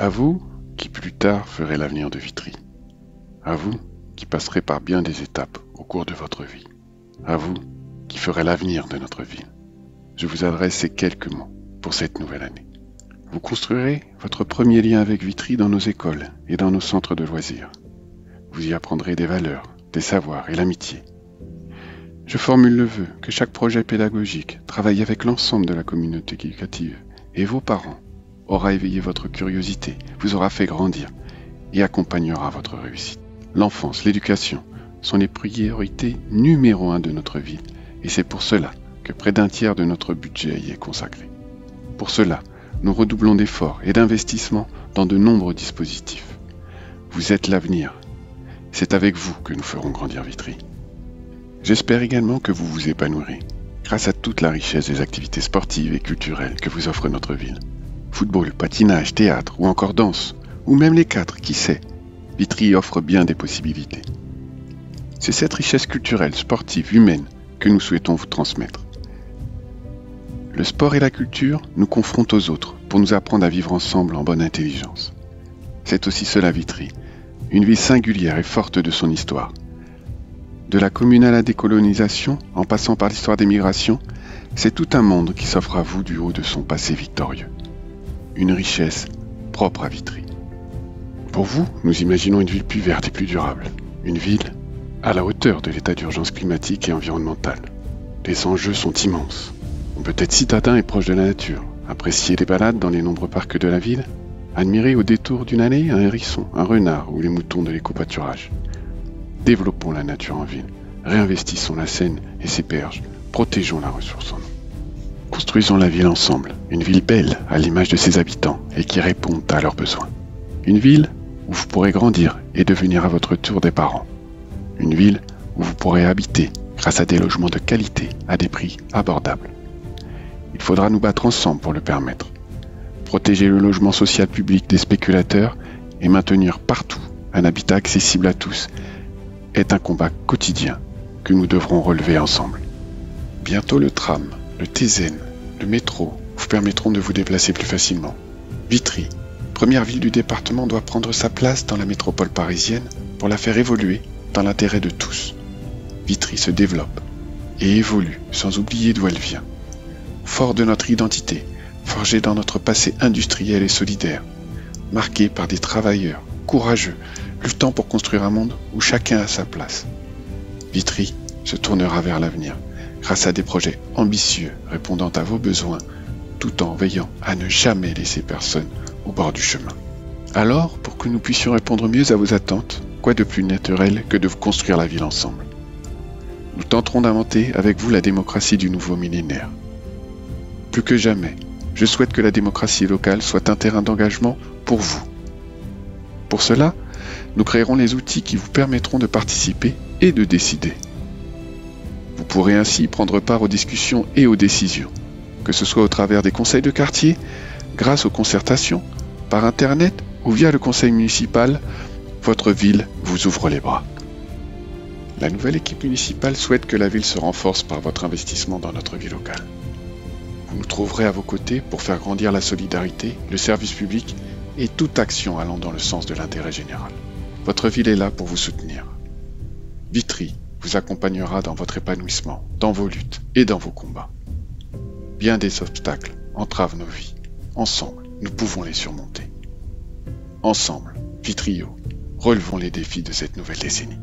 À vous qui plus tard ferez l'avenir de Vitry. À vous qui passerez par bien des étapes au cours de votre vie. À vous qui ferez l'avenir de notre ville. Je vous adresse ces quelques mots pour cette nouvelle année. Vous construirez votre premier lien avec Vitry dans nos écoles et dans nos centres de loisirs. Vous y apprendrez des valeurs, des savoirs et l'amitié. Je formule le vœu que chaque projet pédagogique travaille avec l'ensemble de la communauté éducative et vos parents aura éveillé votre curiosité, vous aura fait grandir et accompagnera votre réussite. L'enfance, l'éducation sont les priorités numéro 1 de notre ville et c'est pour cela que près d'un tiers de notre budget y est consacré. Pour cela, nous redoublons d'efforts et d'investissements dans de nombreux dispositifs. Vous êtes l'avenir. C'est avec vous que nous ferons grandir Vitry. J'espère également que vous vous épanouirez grâce à toute la richesse des activités sportives et culturelles que vous offre notre ville. Football, patinage, théâtre ou encore danse, ou même les quatre, qui sait, Vitry offre bien des possibilités. C'est cette richesse culturelle, sportive, humaine que nous souhaitons vous transmettre. Le sport et la culture nous confrontent aux autres pour nous apprendre à vivre ensemble en bonne intelligence. C'est aussi cela Vitry, une ville singulière et forte de son histoire. De la commune à la décolonisation, en passant par l'histoire des migrations, c'est tout un monde qui s'offre à vous du haut de son passé victorieux. Une richesse propre à Vitry. Pour vous, nous imaginons une ville plus verte et plus durable. Une ville à la hauteur de l'état d'urgence climatique et environnementale. Les enjeux sont immenses. On peut être citadin et proche de la nature, apprécier les balades dans les nombreux parcs de la ville, admirer au détour d'une allée un hérisson, un renard ou les moutons de l'éco-pâturage. Développons la nature en ville, réinvestissons la Seine et ses berges, protégeons la ressource en eau. Construisons la ville ensemble, une ville belle à l'image de ses habitants et qui répondent à leurs besoins. Une ville où vous pourrez grandir et devenir à votre tour des parents. Une ville où vous pourrez habiter grâce à des logements de qualité à des prix abordables. Il faudra nous battre ensemble pour le permettre. Protéger le logement social public des spéculateurs et maintenir partout un habitat accessible à tous est un combat quotidien que nous devrons relever ensemble. Bientôt le tram, le TZN, le métro vous permettront de vous déplacer plus facilement. Vitry, première ville du département, doit prendre sa place dans la métropole parisienne pour la faire évoluer dans l'intérêt de tous. Vitry se développe et évolue sans oublier d'où elle vient. Fort de notre identité, forgée dans notre passé industriel et solidaire, marqué par des travailleurs courageux, luttant pour construire un monde où chacun a sa place. Vitry se tournera vers l'avenir, grâce à des projets ambitieux répondant à vos besoins, tout en veillant à ne jamais laisser personne au bord du chemin. Alors, pour que nous puissions répondre mieux à vos attentes, quoi de plus naturel que de construire la ville ensemble? Nous tenterons d'inventer avec vous la démocratie du nouveau millénaire. Plus que jamais, je souhaite que la démocratie locale soit un terrain d'engagement pour vous. Pour cela, nous créerons les outils qui vous permettront de participer et de décider. Vous pourrez ainsi prendre part aux discussions et aux décisions, que ce soit au travers des conseils de quartier, grâce aux concertations, par Internet ou via le conseil municipal, votre ville vous ouvre les bras. La nouvelle équipe municipale souhaite que la ville se renforce par votre investissement dans notre vie locale. Vous nous trouverez à vos côtés pour faire grandir la solidarité, le service public et toute action allant dans le sens de l'intérêt général. Votre ville est là pour vous soutenir. Vitry vous accompagnera dans votre épanouissement, dans vos luttes et dans vos combats. Bien des obstacles entravent nos vies. Ensemble, nous pouvons les surmonter. Ensemble, Vitrio, relevons les défis de cette nouvelle décennie.